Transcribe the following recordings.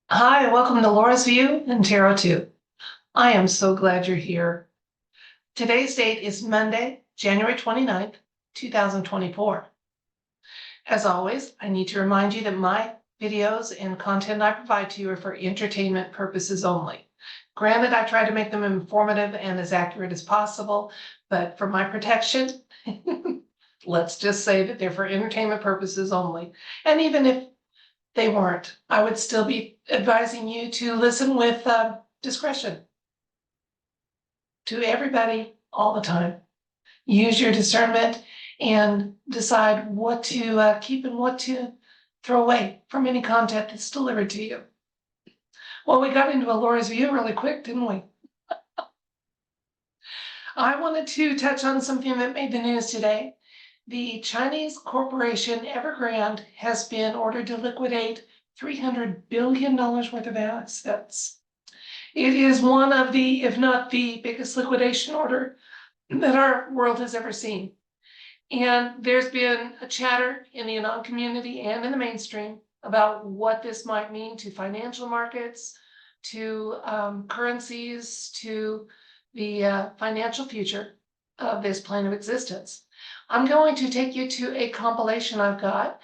Hi, welcome to Laura's View and Tarot 2. I am so glad you're here. Today's date is Monday, January 29th, 2024. As always, I need to remind you that my videos and content I provide to you are for entertainment purposes only. Granted, I try to make them informative and as accurate as possible, but for my protection, let's just say that they're for entertainment purposes only. And even if they weren't, I would still be advising you to listen with discretion. To everybody, all the time. Use your discernment and decide what to keep and what to throw away from any content that's delivered to you. Well, we got into a Laura's View really quick, didn't we? I wanted to touch on something that made the news today. The Chinese corporation Evergrande has been ordered to liquidate $300 billion worth of assets. It is one of the, if not the biggest liquidation order that our world has ever seen. And there's been a chatter in the Anon community and in the mainstream about what this might mean to financial markets, to currencies, to the financial future of this plane of existence. I'm going to take you to a compilation I've got,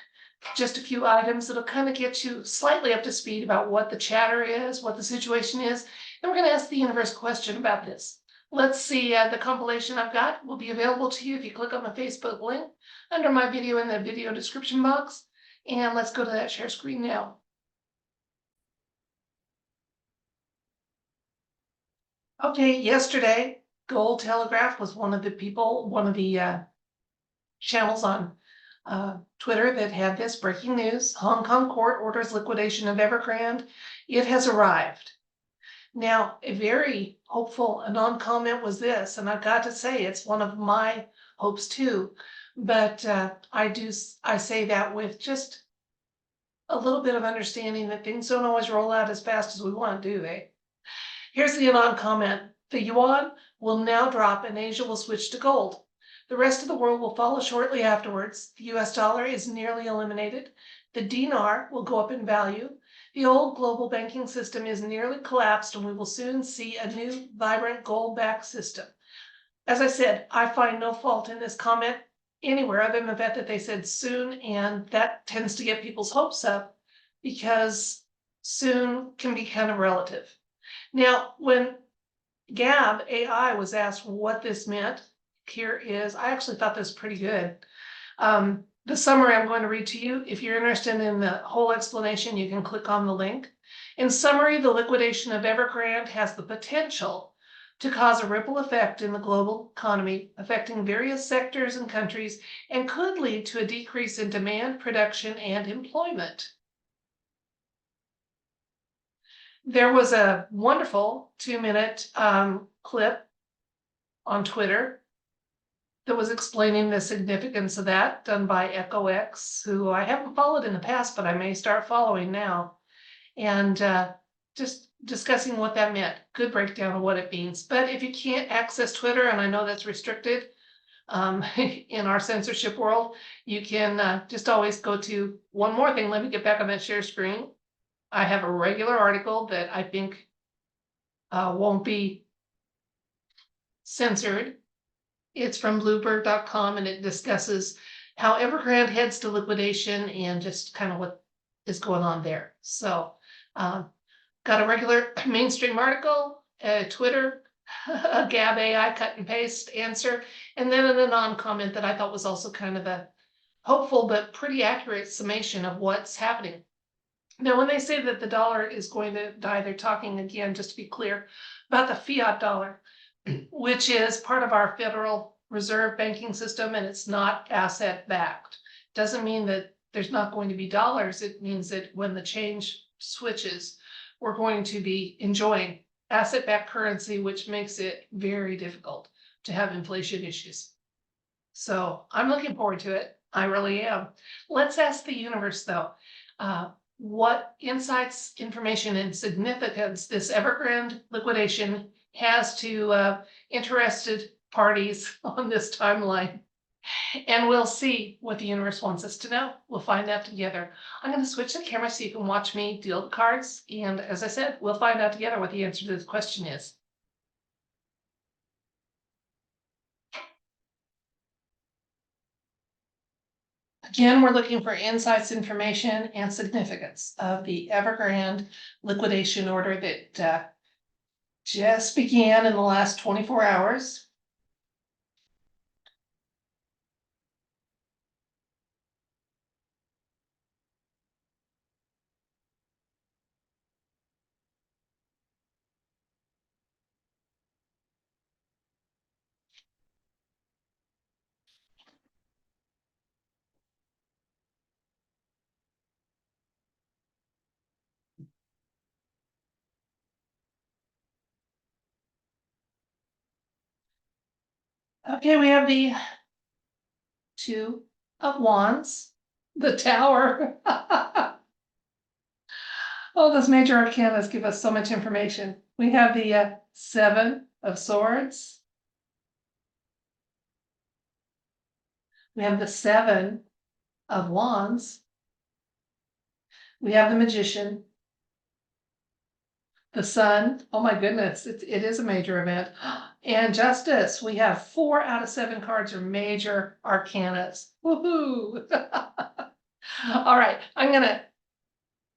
just a few items that'll kind of get you slightly up to speed about what the chatter is, what the situation is, and we're going to ask the universe a question about this. Let's see, the compilation I've got will be available to you if you click on the Facebook link under my video in the video description box. And let's go to that share screen now. Okay, yesterday, Gold Telegraph was one of the channels on Twitter that had this breaking news. Hong Kong court orders liquidation of Evergrande. It has arrived. Now, a very hopeful Anon comment was this, and I've got to say it's one of my hopes too, but I say that with just a little bit of understanding that things don't always roll out as fast as we want, do they? Here's the Anon comment. The yuan will now drop and Asia will switch to gold. The rest of the world will follow shortly afterwards. The US dollar is nearly eliminated. The dinar will go up in value. The old global banking system is nearly collapsed and we will soon see a new, vibrant gold-backed system. As I said, I find no fault in this comment anywhere other than the fact that they said soon, and that tends to get people's hopes up because soon can be kind of relative. Now, when Gab AI was asked what this meant, here is, I actually thought this was pretty good. The summary I'm going to read to you. If you're interested in the whole explanation, you can click on the link. In summary, the liquidation of Evergrande has the potential to cause a ripple effect in the global economy, affecting various sectors and countries, and could lead to a decrease in demand, production, and employment. There was a wonderful 2-minute clip on Twitter that was explaining the significance of that, done by EchoX, who I haven't followed in the past, but I may start following now, and just discussing what that meant. Good breakdown of what it means. But if you can't access Twitter, and I know that's restricted in our censorship world, you can just always go to one more thing. Let me get back on that share screen. I have a regular article that I think won't be censored. It's from Bloomberg.com, and it discusses how Evergrande heads to liquidation and just kind of what is going on there. So got a regular mainstream article, Twitter, a Gab AI cut and paste answer, and then an Anon comment that I thought was also kind of a hopeful but pretty accurate summation of what's happening. Now, when they say that the dollar is going to die, they're talking, again, just to be clear, about the fiat dollar, which is part of our Federal Reserve banking system, and it's not asset backed. Doesn't mean that there's not going to be dollars. It means that when the change switches, we're going to be enjoying asset backed currency, which makes it very difficult to have inflation issues. So I'm looking forward to it. I really am. Let's ask the universe, though, what insights, information, and significance this Evergrande liquidation has to interested parties on this timeline. And we'll see what the universe wants us to know. We'll find out together. I'm going to switch the camera so you can watch me deal the cards. And as I said, we'll find out together what the answer to this question is. Again, we're looking for insights, information, and significance of the Evergrande liquidation order that just began in the last 24 hours. Okay, we have the Two of Wands, the Tower. Oh, those major arcanas give us so much information. We have the Seven of Swords. We have the Seven of Wands. We have the Magician. The Sun. Oh my goodness, it is a major event. And Justice. We have 4 out of 7 cards are major arcanas. Woohoo! All right, I'm gonna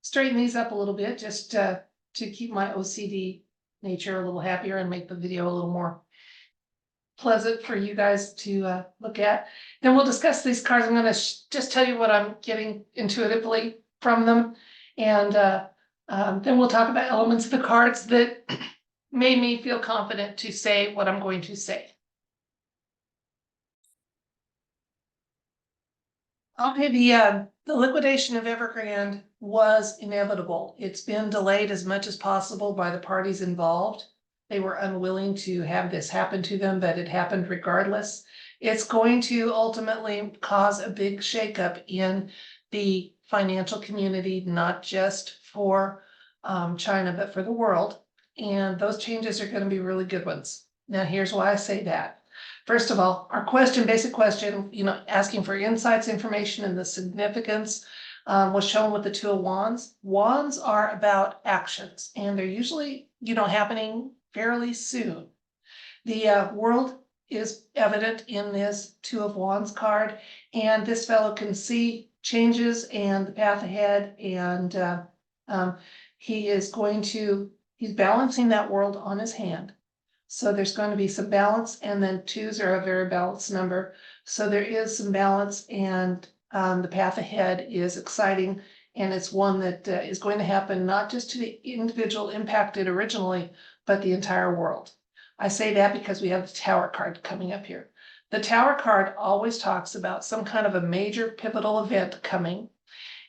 straighten these up a little bit just to keep my OCD nature a little happier and make the video a little more pleasant for you guys to look at. Then we'll discuss these cards. I'm going to just tell you what I'm getting intuitively from them. And then we'll talk about elements of the cards that made me feel confident to say what I'm going to say. Okay, the liquidation of Evergrande was inevitable. It's been delayed as much as possible by the parties involved. They were unwilling to have this happen to them, but it happened regardless. It's going to ultimately cause a big shakeup in the financial community, not just for China, but for the world. And those changes are going to be really good ones. Now, here's why I say that. First of all, our basic question, asking for insights, information, and the significance was shown with the Two of Wands. Wands are about actions, and they're usually, happening fairly soon. The world is evident in this Two of Wands card, and this fellow can see changes and the path ahead, and he's balancing that world on his hand. So there's going to be some balance, and then 2s are a very balanced number. So there is some balance, and the path ahead is exciting, and it's one that is going to happen not just to the individual impacted originally, but the entire world. I say that because we have the Tower card coming up here. The Tower card always talks about some kind of a major pivotal event coming,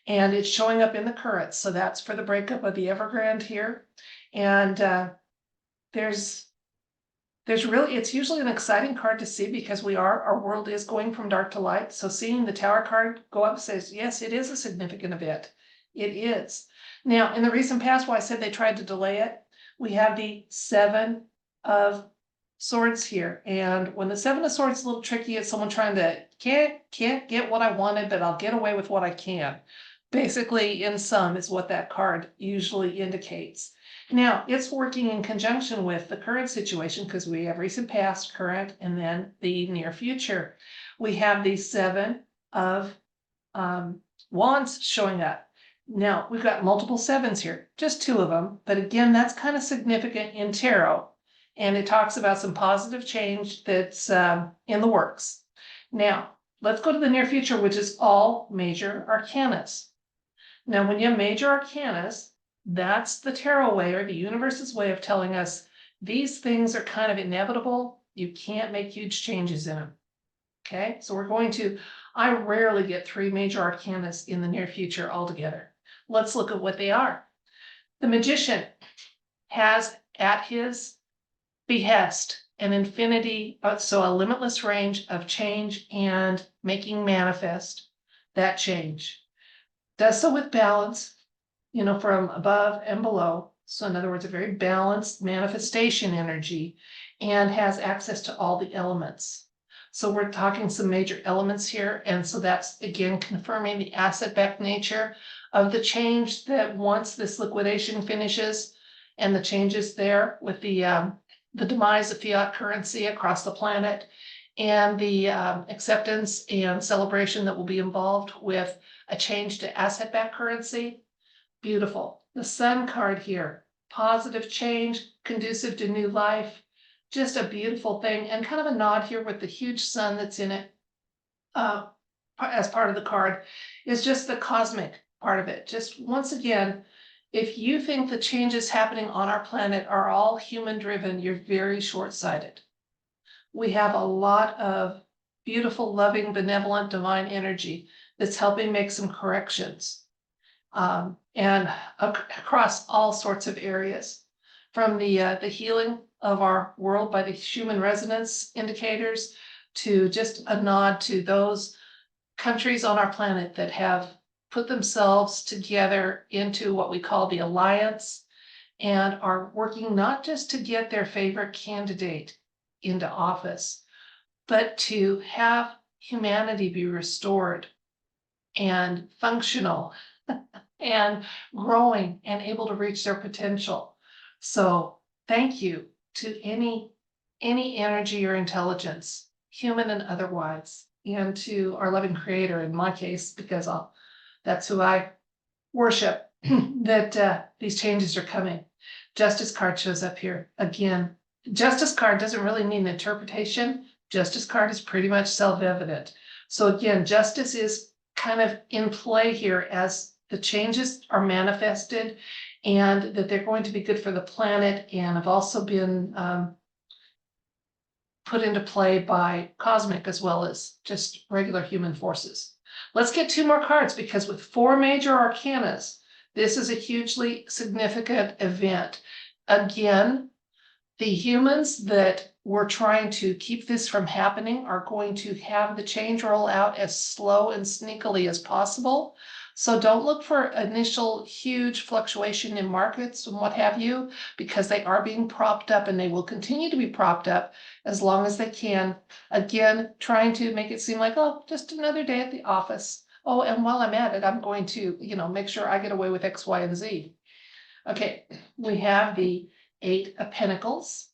and it's showing up in the currents. So that's for the breakup of the Evergrande here. And it's usually an exciting card to see because our world is going from dark to light. So seeing the Tower card go up says, yes, it is a significant event. It is. Now, in the recent past, why I said they tried to delay it, we have the Seven of Swords here. And when the Seven of Swords is a little tricky, it's someone trying to, can't get what I wanted, but I'll get away with what I can. Basically, in sum, is what that card usually indicates. Now, it's working in conjunction with the current situation because we have recent past, current, and then the near future. We have the Seven of Wands showing up. Now, we've got multiple sevens here, just 2 of them. But again, that's kind of significant in tarot. And it talks about some positive change that's in the works. Now, let's go to the near future, which is all major arcanas. Now, when you have major arcanas, that's the tarot way, or the universe's way of telling us these things are kind of inevitable. You can't make huge changes in them. Okay, so I rarely get 3 major arcanas in the near future altogether. Let's look at what they are. The Magician has at his behest an infinity, so a limitless range of change and making manifest that change. Does so with balance, from above and below. So in other words, a very balanced manifestation energy, and has access to all the elements. So we're talking some major elements here. And so that's again confirming the asset-backed nature of the change that once this liquidation finishes and the changes there with the demise of fiat currency across the planet and the acceptance and celebration that will be involved with a change to asset-backed currency. Beautiful. The Sun card here, positive change, conducive to new life, just a beautiful thing, and kind of a nod here with the huge sun that's in it as part of the card is just the cosmic part of it. Just once again, if you think the changes happening on our planet are all human driven, you're very short-sighted. We have a lot of beautiful, loving, benevolent, divine energy that's helping make some corrections. And across all sorts of areas, from the healing of our world by the human resonance indicators to just a nod to those countries on our planet that have put themselves together into what we call the alliance and are working not just to get their favorite candidate into office, but to have humanity be restored and functional and growing and able to reach their potential. So thank you to any energy or intelligence, human and otherwise, and to our loving creator in my case, because that's who I worship, that these changes are coming. Justice card shows up here again. Justice card doesn't really need an interpretation. Justice card is pretty much self-evident. So again, justice is kind of in play here as the changes are manifested and that they're going to be good for the planet and have also been put into play by cosmic as well as just regular human forces. Let's get 2 more cards because with 4 major arcanas, this is a hugely significant event. Again, the humans that were trying to keep this from happening are going to have the change roll out as slow and sneakily as possible. So don't look for initial huge fluctuation in markets and what have you, because they are being propped up and they will continue to be propped up as long as they can. Again, trying to make it seem like, oh, just another day at the office. Oh, and while I'm at it, I'm going to, make sure I get away with X, Y, and Z. Okay, we have the 8 of Pentacles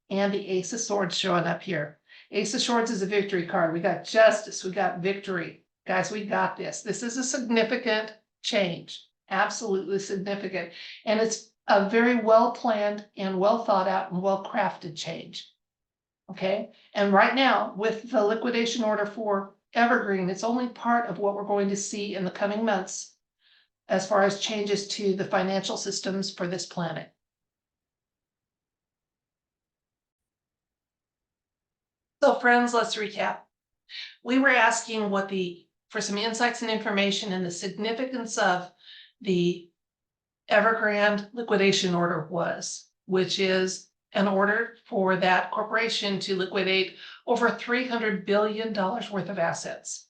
and the Ace of Swords showing up here. Ace of Swords is a victory card. We got justice, we got victory. Guys, we got this. This is a significant change, absolutely significant. And it's a very well planned and well thought out and well crafted change. Okay, and right now with the liquidation order for Evergreen, it's only part of what we're going to see in the coming months as far as changes to the financial systems for this planet. So friends, let's recap. We were asking for some insights and information and the significance of the Evergrande liquidation order was, which is an order for that corporation to liquidate over $300 billion worth of assets.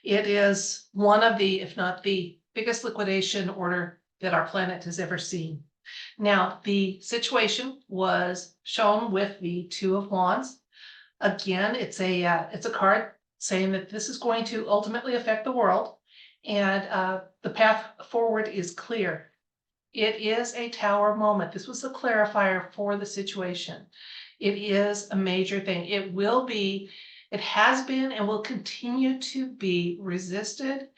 It is one of the, if not the biggest liquidation order that our planet has ever seen. Now, the situation was shown with the 2 of Wands. Again, it's a card saying that this is going to ultimately affect the world, and the path forward is clear. It is a tower moment. This was the clarifier for the situation. It is a major thing. It has been and will continue to be resisted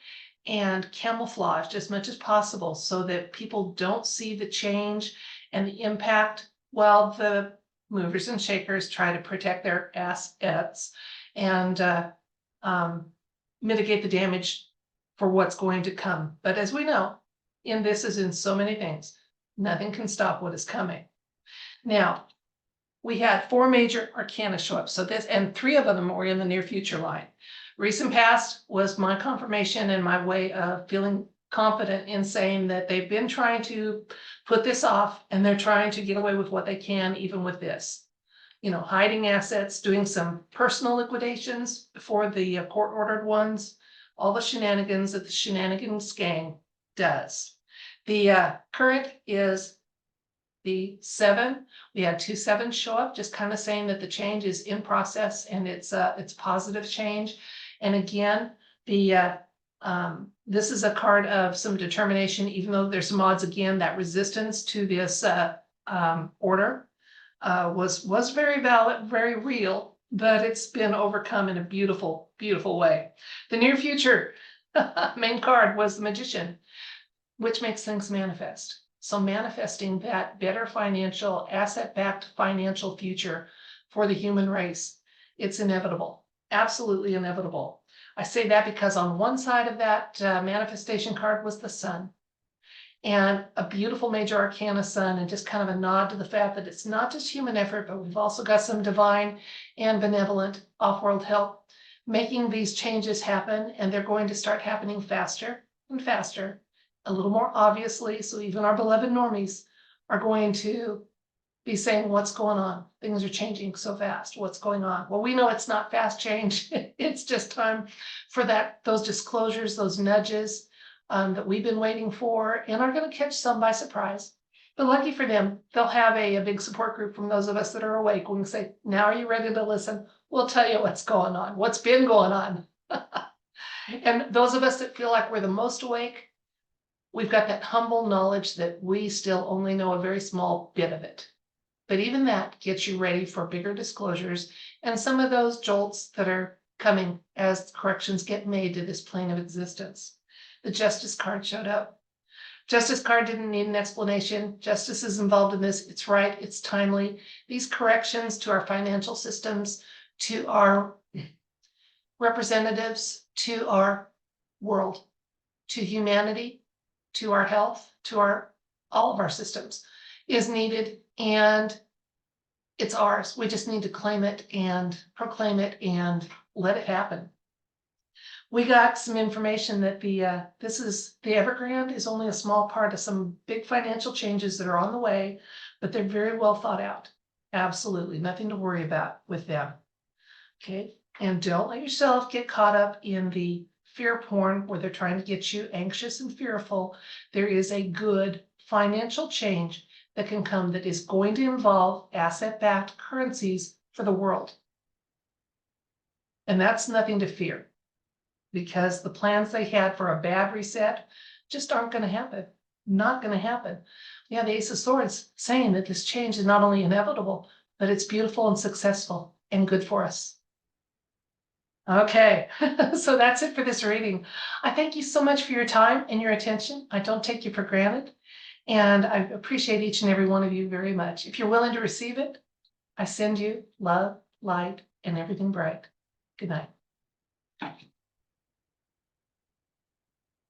and camouflaged as much as possible so that people don't see the change and the impact while the movers and shakers try to protect their assets and mitigate the damage for what's going to come. But as we know, in this as in so many things, nothing can stop what is coming. Now, we had 4 major arcana show up. So this, and 3 of them were in the near future line. Recent past was my confirmation and my way of feeling confident in saying that they've been trying to put this off and they're trying to get away with what they can, even with this. Hiding assets, doing some personal liquidations before the court-ordered ones, all the shenanigans that the shenanigans gang does. The current is the 7. We had 2 7s show up, just kind of saying that the change is in process and it's positive change. And again, this is a card of some determination, even though there's some odds again, that resistance to this order was very valid, very real, but it's been overcome in a beautiful, beautiful way. The near future main card was the Magician, which makes things manifest. So manifesting that better financial, asset-backed financial future for the human race, it's inevitable, absolutely inevitable. I say that because on one side of that manifestation card was the Sun, and a beautiful major arcana Sun, and just kind of a nod to the fact that it's not just human effort, but we've also got some divine and benevolent off-world help making these changes happen, and they're going to start happening faster and faster, a little more obviously, so even our beloved normies are going to be saying, what's going on? Things are changing so fast. What's going on? Well, we know it's not fast change. It's just time for those disclosures, those nudges that we've been waiting for, and are going to catch some by surprise. But lucky for them, they'll have a big support group from those of us that are awake. We can say, now are you ready to listen? We'll tell you what's going on, what's been going on. And those of us that feel like we're the most awake, we've got that humble knowledge that we still only know a very small bit of it. But even that gets you ready for bigger disclosures and some of those jolts that are coming as corrections get made to this plane of existence. The Justice card showed up. Justice card didn't need an explanation. Justice is involved in this. It's right. It's timely. These corrections to our financial systems, to our representatives, to our world, to humanity, to our health, to all of our systems is needed, and it's ours. We just need to claim it and proclaim it and let it happen. We got some information that the Evergrande is only a small part of some big financial changes that are on the way, but they're very well thought out. Absolutely nothing to worry about with them. Okay, and don't let yourself get caught up in the fear porn where they're trying to get you anxious and fearful. There is a good financial change that can come that is going to involve asset-backed currencies for the world. And that's nothing to fear, because the plans they had for a bad reset just aren't going to happen. Not going to happen. Yeah, the Ace of Swords saying that this change is not only inevitable, but it's beautiful and successful and good for us. Okay, so that's it for this reading. I thank you so much for your time and your attention. I don't take you for granted, and I appreciate each and every one of you very much. If you're willing to receive it, I send you love, light, and everything bright. Good night.